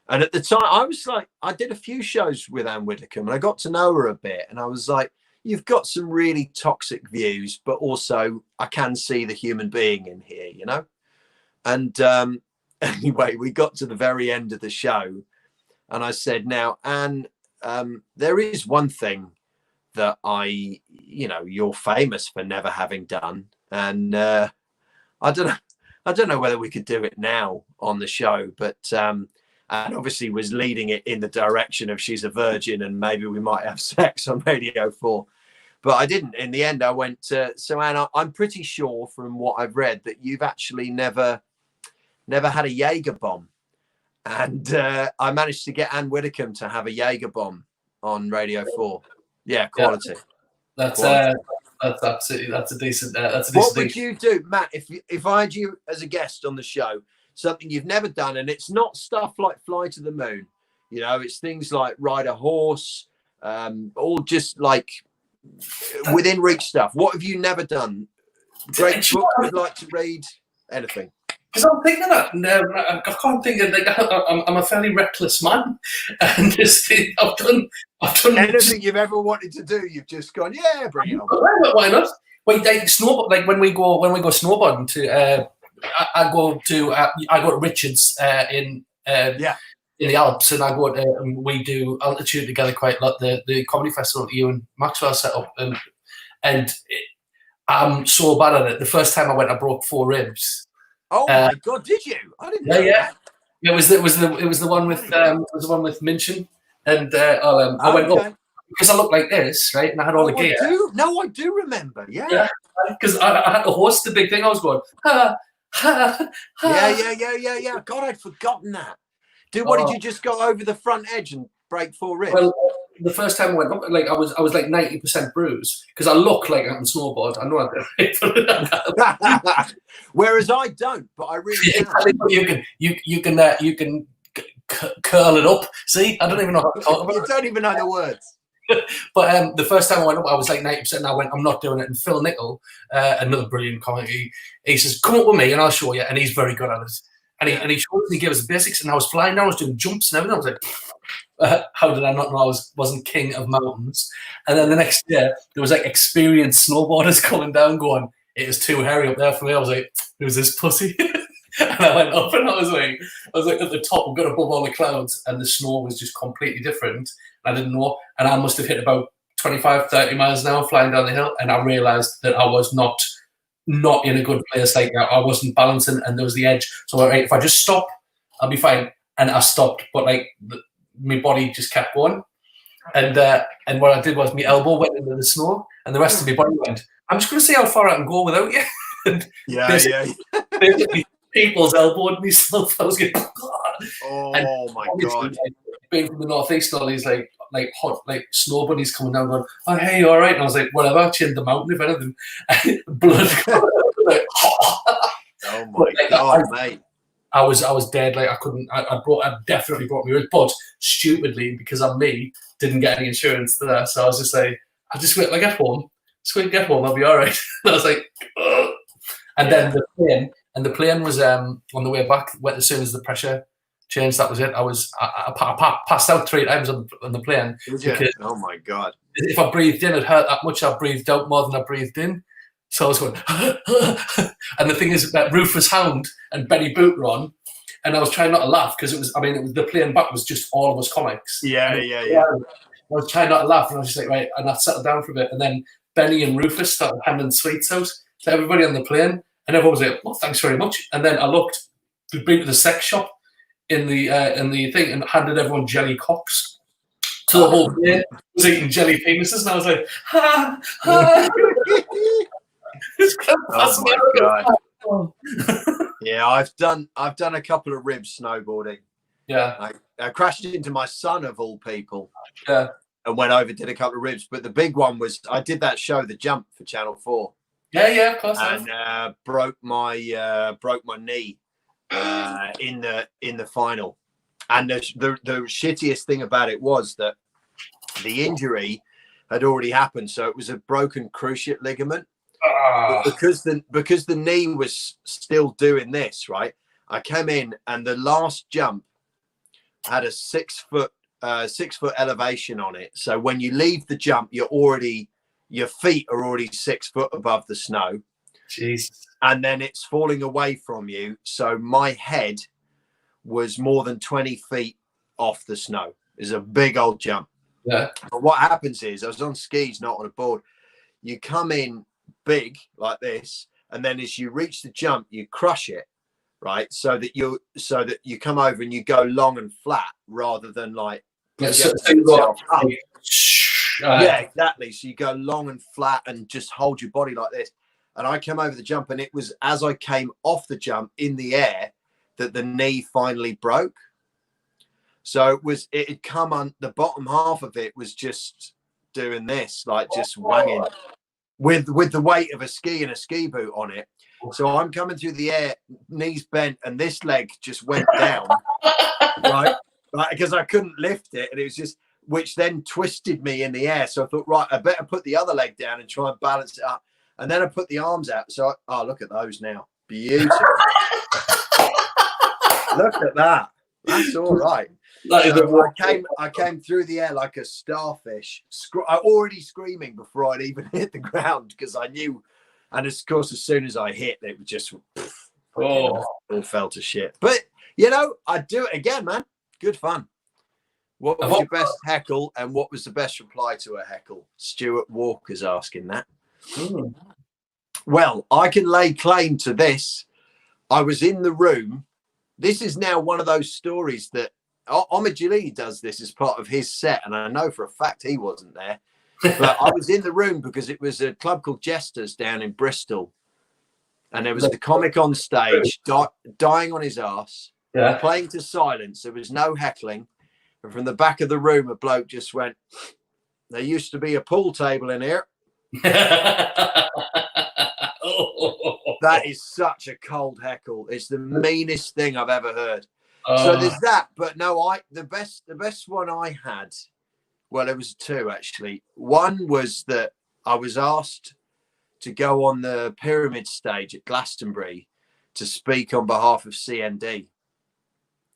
And at the time, I was like, I did a few shows with Anne Widdecombe, and I got to know her a bit. And I was like, "You've got some really toxic views, but also I can see the human being in here, And anyway, we got to the very end of the show. And I said, "Now, Anne, there is one thing that you're famous for never having done. And I don't know whether we could do it now on the show, but and obviously was leading it in the direction of she's a virgin and maybe we might have sex on Radio 4. But I didn't. In the end, I went, "So Anne, I'm pretty sure from what I've read that you've actually never had a Jaeger bomb." And I managed to get Anne Widdecombe to have a Jaeger bomb on Radio 4. Yeah, quality. Yeah. That's a decent. What would you do, Matt, if I had you as a guest on the show? Something you've never done, and it's not stuff like fly to the moon. It's things like ride a horse, all just like within reach stuff. What have you never done? Great book you'd like to read? Anything? Because I'm thinking that I can't think of I'm a fairly reckless man, and just I've done anything you've ever wanted to do. You've just gone, yeah, bring it on. Why not? Wait, snowboard. Like when we go snowboarding to, I go to Richards in the Alps, and we do altitude together quite a lot. The comedy festival that you and Maxwell set up, and I'm so bad at it. The first time I went, I broke 4 ribs. Oh my God! Did you? I didn't know. Yeah. It was the one with Minchin, and I went up because I looked like this, right, and I had all the gear. I do remember. Yeah. Because I had to host the big thing. I was going, ha, ha, ha. Yeah. God, I'd forgotten that. What did you just go over the front edge and break 4 ribs? Well, the first time I went up, like I was like 90% bruised because I look like I can snowboard. I know I do. Whereas I don't, but I really can. You can curl it up. See, I don't even know how to talk about it. You don't even know the words. But the first time I went up, I was like 90%, and I went, "I'm not doing it." And Phil Nickel, another brilliant comic, he says, "Come up with me and I'll show you." And he's very good at it. and he showed us, and he gave us the basics, and I was flying down, I was doing jumps and everything. I was like, how did I not know I wasn't king of mountains? And then the next year, there was like experienced snowboarders coming down going, it is too hairy up there for me. I was like, who's this pussy? And I went up and I was like at the top, we got above all the clouds, and the snow was just completely different. I didn't know, and I must have hit about 25, 30 miles an hour flying down the hill, and I realised that I was not in a good place. Like I wasn't balancing, and there was the edge. So right, if I just stop, I'll be fine. And I stopped, but like my body just kept going. And what I did was my elbow went into the snow, and the rest of my body went. I'm just going to see how far I can go without you. And basically, people's elbowed myself. I was getting. Oh my god! Like, being from the northeast, all these like hot snow bunnies coming down, going, "Oh hey, you all right?" And I was like, "Whatever, I chinned the mountain if anything." Blood. Like, oh my god, mate! I was dead. Like I couldn't. I definitely brought me ribs, but stupidly because I'm me, didn't get any insurance there. So I was just like, I just wait. Like get home. Just wait, get home. I'll be all right. And I was like, ugh. And then the plane was on the way back. As soon as the pressure changed, that was it. I passed out 3 times on the plane. Because, oh my god! If I breathed in, it hurt that much. I breathed out more than I breathed in. So I was going, and the thing is that Rufus Hound and Benny Boot were on, and I was trying not to laugh because it was the plane back was just all of us comics. Yeah. I was trying not to laugh, and I was just like, right, and I settled down for a bit, and then Benny and Rufus started handing sweets out to everybody on the plane, and everyone was like, "Well, thanks very much." And then I looked, we'd been to the sex shop in the thing, and handed everyone jelly cocks. To the whole plane was eating jelly penises, and I was like, ha ha. Oh my god! Yeah, I've done a couple of ribs snowboarding. Yeah, I crashed into my son of all people. Yeah, and went over, did a couple of ribs, but the big one was I did that show, The Jump, for Channel 4. Yeah, of course. And broke my knee in the final. And the shittiest thing about it was that the injury had already happened, so it was a broken cruciate ligament. But because the knee was still doing this, right? I came in, and the last jump had a 6 foot elevation on it. So when you leave the jump, your feet are already 6 foot above the snow. Jesus. And then it's falling away from you. So my head was more than 20 feet off the snow. It's a big old jump. Yeah. But what happens is, I was on skis, not on a board. You come in big like this, and then as you reach the jump, you crush it, right? So that you come over and you go long and flat rather than like yeah, exactly. So you go long and flat and just hold your body like this. And I came over the jump, and it was as I came off the jump in the air that the knee finally broke. So it had come on, the bottom half of it was just doing this, like just wanging with the weight of a ski and a ski boot on it. So I'm coming through the air, knees bent, and this leg just went down, right? Because I couldn't lift it, and it was just, which then twisted me in the air. So I thought, right, I better put the other leg down and try and balance it up. And then I put the arms out. So look at those now. Beautiful. Look at that. That's all right. So I came through the air like a starfish. I already screaming before I'd even hit the ground, because I knew. And of course, as soon as I hit, it was just all fell to shit. But I'd do it again, man. Good fun. What was your best heckle, and what was the best reply to a heckle? Stuart Walker's asking that. Mm. Well, I can lay claim to this. I was in the room. This is now one of those stories that Omagili does this as part of his set, and I know for a fact he wasn't there. But I was in the room because it was a club called Jesters down in Bristol, and there was the comic on stage dying on his ass, playing to silence. There was no heckling, and from the back of the room, a bloke just went, "There used to be a pool table in here." That is such a cold heckle. It's the meanest thing I've ever heard. So there's that. But no, the best one I had, well, it was two actually. One was that I was asked to go on the pyramid stage at Glastonbury to speak on behalf of CND.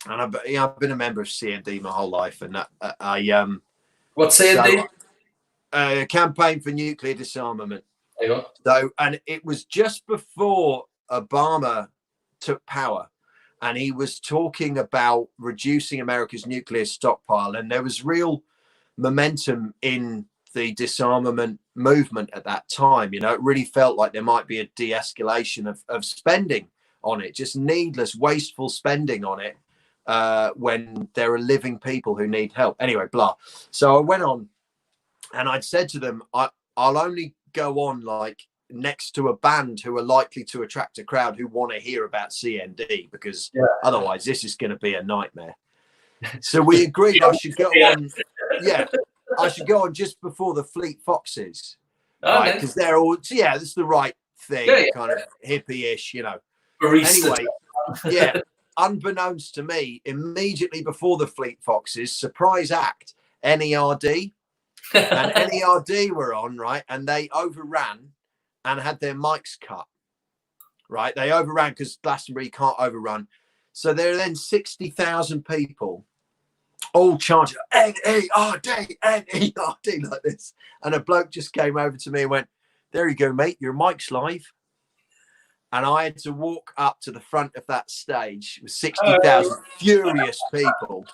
And I've been a member of CND my whole life, and What's CND? Campaign for Nuclear Disarmament. There you go. So, and it was just before Obama took power, and he was talking about reducing America's nuclear stockpile, and there was real momentum in the disarmament movement at that time. You know, it really felt like there might be a de-escalation of spending on it, just needless, wasteful spending on it, when there are living people who need help. Anyway, blah. So I went on, and I'd said to them, I'll only go on like next to a band who are likely to attract a crowd who want to hear about CND, because otherwise this is going to be a nightmare. So we agreed I should go on. Yeah, I should go on just before the Fleet Foxes, right? Because they're all, that's the right thing, kind of hippie-ish, you know. Anyway, unbeknownst to me, immediately before the Fleet Foxes, surprise act, NERD, and NERD were on, right? And they overran and had their mics cut, right? They overran because Glastonbury can't overrun. So there are then 60,000 people all chanting NERD, NERD like this. And a bloke just came over to me and went, "There you go, mate, your mic's live." And I had to walk up to the front of that stage with 60,000 furious people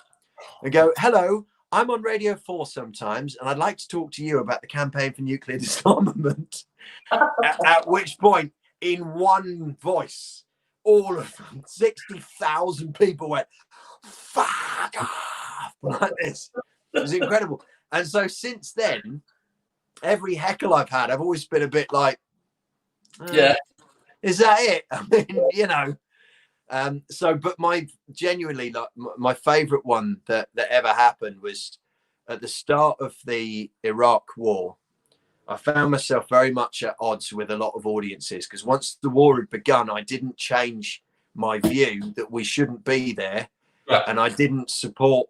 and go, "Hello, I'm on Radio 4 sometimes, and I'd like to talk to you about the campaign for nuclear disarmament." at which point, in one voice, all of them, 60,000 people went, "Fuck off," like this. It was incredible. And so since then, every heckle I've had, I've always been a bit like, is that it? I mean, you know. But genuinely, like, my favorite one that ever happened was at the start of the Iraq war. I found myself very much at odds with a lot of audiences, because once the war had begun, I didn't change my view that we shouldn't be there, and I didn't support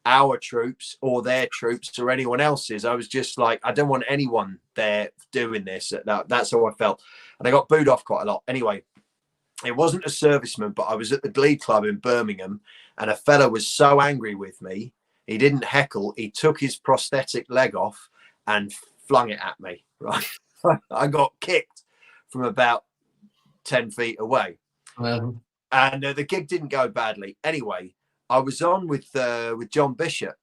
our troops or their troops or anyone else's. I was just like, I don't want anyone there doing this. That's how I felt, and I got booed off quite a lot. Anyway, it wasn't a serviceman, but I was at the Glee Club in Birmingham, and a fella was so angry with me, he didn't heckle, he took his prosthetic leg off and flung it at me, right? I got kicked from about 10 feet away. And the gig didn't go badly. Anyway, I was on with John Bishop,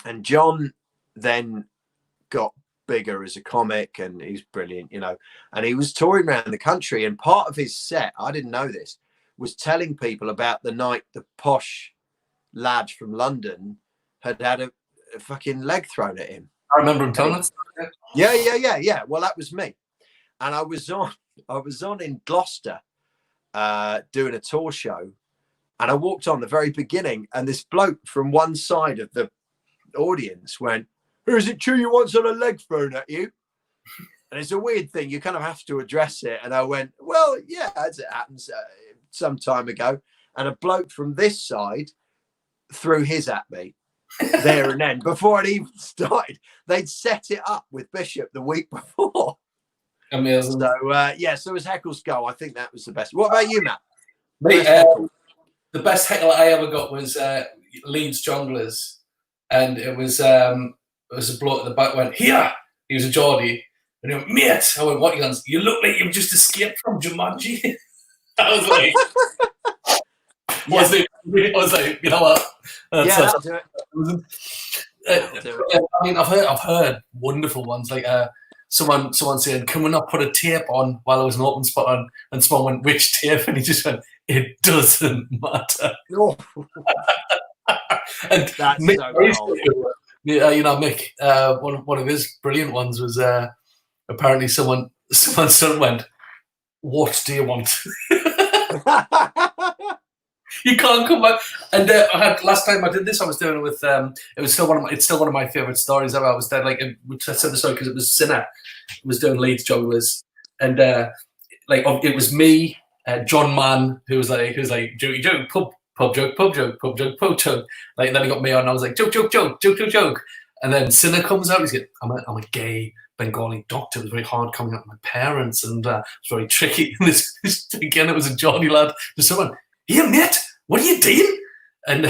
and John then got bigger as a comic, and he's brilliant, you know, and he was touring around the country, and part of his set, I didn't know this, was telling people about the night the posh lad from London had a fucking leg thrown at him. I remember him telling us. Yeah. Well, that was me. And I was on in Gloucester doing a tour show, and I walked on the very beginning, and this bloke from one side of the audience went, "Is it true you once had a leg thrown at you?" And it's a weird thing. You kind of have to address it. And I went, "Well, yeah, as it happens, some time ago." And a bloke from this side threw his at me there and then, before it even started. They'd set it up with Bishop the week before. Amazing. So, so as heckles go, I think that was the best. What about you, Matt? The best heckle I ever got was Leeds Jongleurs. And it was a bloke at the back went, "Here!" He was a Geordie. And he went, "Mate!" I went, "What?" He goes, "You look like you've just escaped from Jumanji." I was like, I was like, you know what? I'll do it. I mean, I've heard wonderful ones, like someone saying, "Can we not put a tape on while there was an open spot on?" And someone went, "Which tape?" And he just went, "It doesn't matter." Oh. And that's Mick, so cool. you know, Mick, one of his brilliant ones was apparently someone went, "What do you want?" You can't come back. And I had last time I did this, I was doing it with it's still one of my favorite stories ever. I was there, like, I said the story because it was Sinner. It was doing Leeds Jongleurs, and it was me, John Mann, who was like jokey joke, pub joke, pub joke, pub joke, pub joke. Like, and then he got me on, and I was like, joke. And then Sinner comes out. He's like, I'm a gay Bengali doctor. It was very hard coming out with my parents, and it was very tricky. And this again, it was a Johnny lad. There's someone, "Here, mate, what are you doing?" And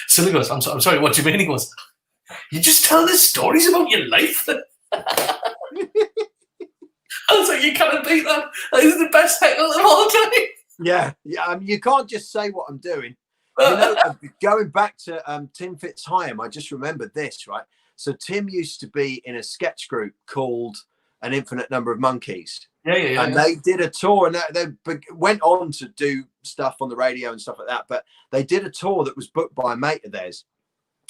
Silly goes, I'm sorry, what do you mean? He goes, you just tell the stories about your life. I was like, you can't beat that. That is the best heckle of all time. Yeah. You can't just say what I'm doing. You know, going back to Tim Fitzhyam, I just remembered this, right? So Tim used to be in a sketch group called An Infinite Number of Monkeys. Yeah. And they did a tour, and they went on to do stuff on the radio and stuff like that. But they did a tour that was booked by a mate of theirs.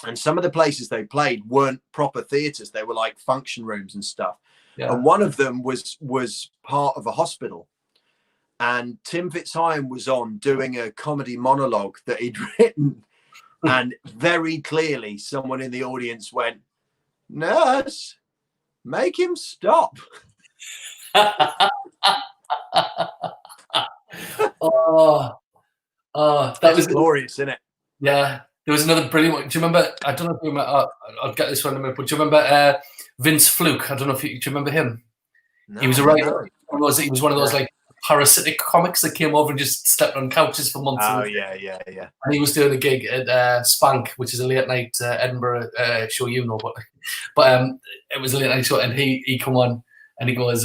And some of the places they played weren't proper theatres. They were like function rooms and stuff. Yeah. And one of them was part of a hospital. And Tim Fitzhyam was on doing a comedy monologue that he'd written. And very clearly, someone in the audience went, "Nurse, make him stop." Oh, that was glorious, isn't it? Yeah. There was another brilliant one. Do you remember? I don't know if you remember. I'll get this one in a minute. But do you remember Vince Fluke? I don't know if do you remember him? No, he was a writer. He was one of those like parasitic comics that came over and just slept on couches for months. Oh yeah. And he was doing a gig at Spank, which is a late night Edinburgh show, you know, but it was a late night show, and he come on and he goes,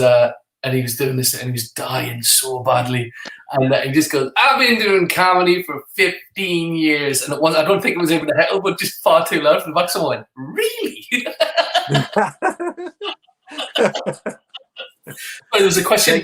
and he was doing this, and he was dying so badly, and he just goes, "I've been doing comedy for 15 years," and I don't think it was even a heckle, but just far too loud from the back. Someone went, "Really?" There was a question.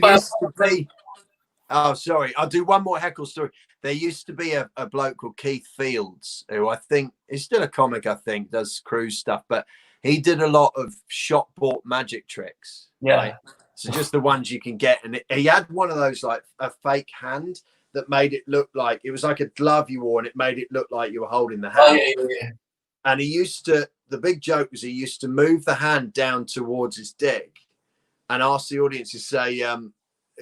Oh, sorry. I'll do one more heckle story. There used to be a bloke called Keith Fields, who I think is still a comic, I think, does cruise stuff, but he did a lot of shop bought magic tricks. Yeah. Right? So just the ones you can get. And he had one of those, like a fake hand that made it look like, it was like a glove you wore, and it made it look like you were holding the hand. Oh, yeah. And he used to, the big joke was he used to move the hand down towards his dick and ask the audience to say,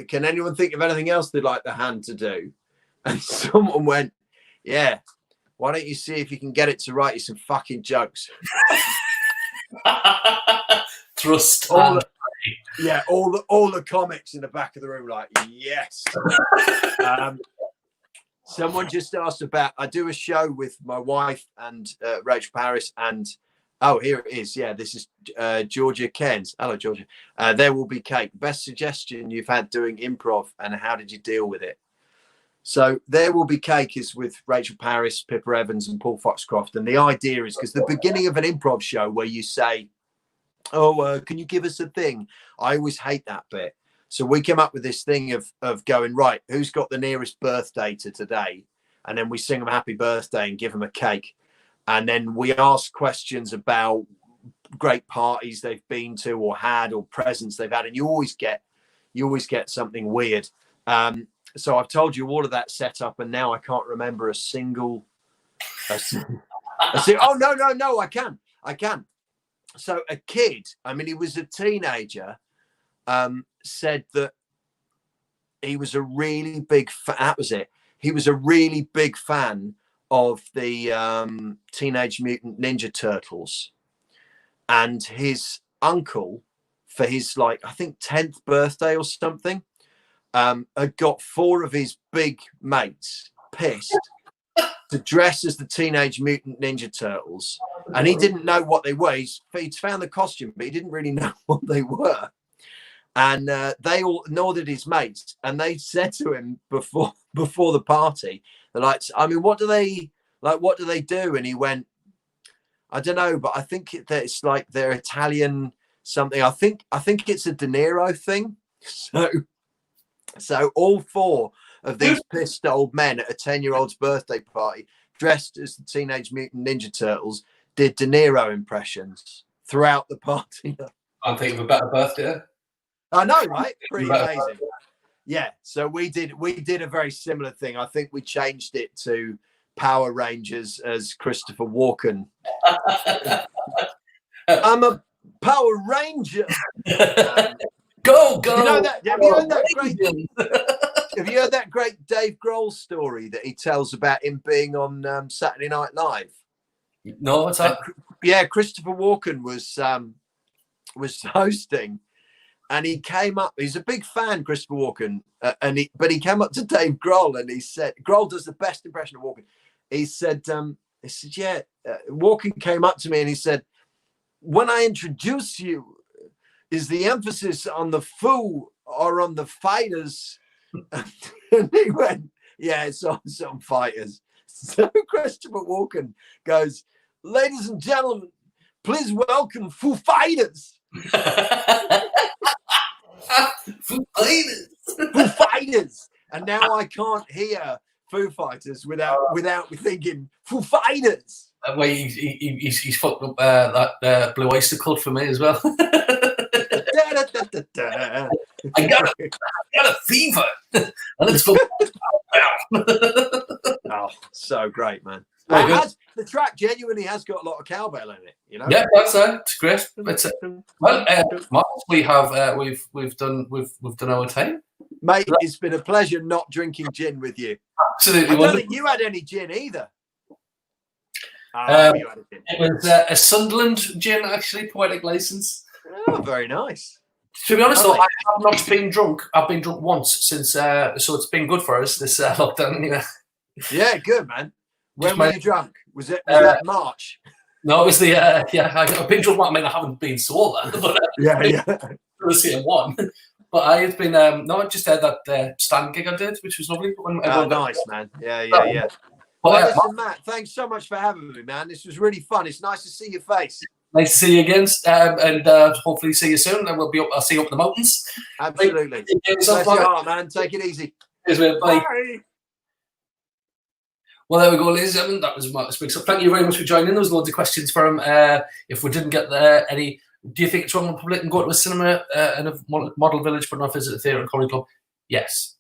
"Can anyone think of anything else they'd like the hand to do?" And someone went, "Yeah, why don't you see if you can get it to write you some fucking jokes?" Thrust. All the comics in the back of the room, like, yes. Someone just asked about, I do a show with my wife and Rachel Paris, and oh, here it is. Yeah, this is Georgia Kens. Hello, Georgia. There will be cake. Best suggestion you've had doing improv, and how did you deal with it? So There Will Be Cake is with Rachel Paris, Pippa Evans, and Paul Foxcroft. And the idea is, because the beginning of an improv show where you say, "Oh, can you give us a thing?" I always hate that bit. So we came up with this thing of going, right, who's got the nearest birthday to today? And then we sing them happy birthday and give them a cake. And then we ask questions about great parties they've been to or had, or presents they've had. And you always get something weird. So I've told you all of that setup, and now I can't remember a single. Oh, no, I can. So a kid, I mean, he was a teenager, said that he was a really big fan. That was it. He was a really big fan of the Teenage Mutant Ninja Turtles, and his uncle, for his, like, I think 10th birthday or something, had got 4 of his big mates pissed to dress as the Teenage Mutant Ninja Turtles, and he didn't know what they were. He'd found the costume, but he didn't really know what they were. And they all, nor did his mates, and they said to him before the party, they're like, "I mean, what do they do?" And he went, "I don't know, but I think that it's like they're Italian something. I think it's a De Niro thing." So all 4 of these pissed old men at a 10-year-old's birthday party, dressed as the Teenage Mutant Ninja Turtles, did De Niro impressions throughout the party. I'm thinking of a better birthday. I know, right? Pretty amazing. Yeah. So we did a very similar thing. I think we changed it to Power Rangers as Christopher Walken. I'm a Power Ranger. Go! You know that? Have you heard that great? Have you heard that great Dave Grohl story that he tells about him being on Saturday Night Live? No, what's that? Yeah, Christopher Walken was hosting, and he came up. He's a big fan, Christopher Walken, but he came up to Dave Grohl and he said, Grohl does the best impression of Walken, he said, yeah, Walken came up to me and he said, when I introduce you, is the emphasis on the foo or on the fighters? And he went, yeah, it's on some fighters. So Christopher Walken goes, ladies and gentlemen, please welcome Foo Fighters. Foo Fighters. Foo Fighters. And now I can't hear Foo Fighters without thinking Foo Fighters. Well, he's fucked up that Blue Oyster Cult for me as well. I got a fever, and it's for oh, so great, man. The track genuinely has got a lot of cowbell in it, you know. Yeah, that's it's great. Well, Mark, we have we've done our time, mate. It's been a pleasure not drinking gin with you. Absolutely, I don't think you had any gin either. You had a gin. It was a Sunderland gin, actually, poetic license. Oh, very nice. To be honest, though, I have not been drunk. I've been drunk once since, so it's been good for us this lockdown. Anyway. Yeah, good, man. When were you drunk? Was it March? No, it was the I've been drunk. I mean, I haven't been sober, but yeah. The same one. But I've been I just had that stand gig I did, which was lovely. Nice, man. Yeah. Well, listen, Matt, thanks so much for having me, man. This was really fun. It's nice to see your face. Nice to see you again, and hopefully see you soon. And I'll see you up in the mountains. Absolutely. Bless your heart, man. Take it easy. Cheers, mate. Bye. Well, there we go, ladies and gentlemen. That was Mark Sprigstocke. Thank you very much for joining. There was loads of questions for him. If we didn't get any, do you think it's wrong in public and go to a cinema in a model village but not visit a theatre or comedy club? Yes.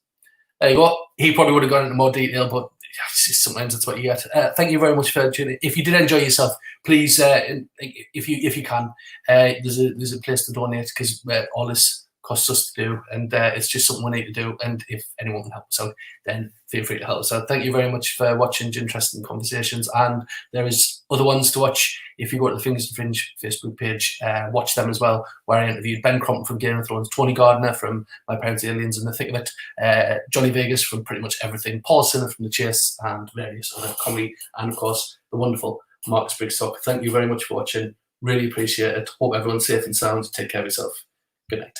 There you go. He probably would have gone into more detail, but sometimes that's what you get. Thank you very much for tuning in. If you did enjoy yourself, please, if you can, there's a place to donate, because all this costs us to do, and it's just something we need to do. And if anyone can help us out, then feel free to help us out. Thank you very much for watching Ginteresting Conversations, and there is other ones to watch. If you go to the Fingers to Fringe Facebook page, watch them as well, where I interviewed Ben Crompton from Game of Thrones, Tony Gardner from My Parents' Aliens and the Thick of It, Johnny Vegas from pretty much everything, Paul Sinner from The Chase, and various other comedy, and of course the wonderful Mark Brigstocke. Thank you very much for watching. Really appreciate it. Hope everyone's safe and sound. Take care of yourself. Good night.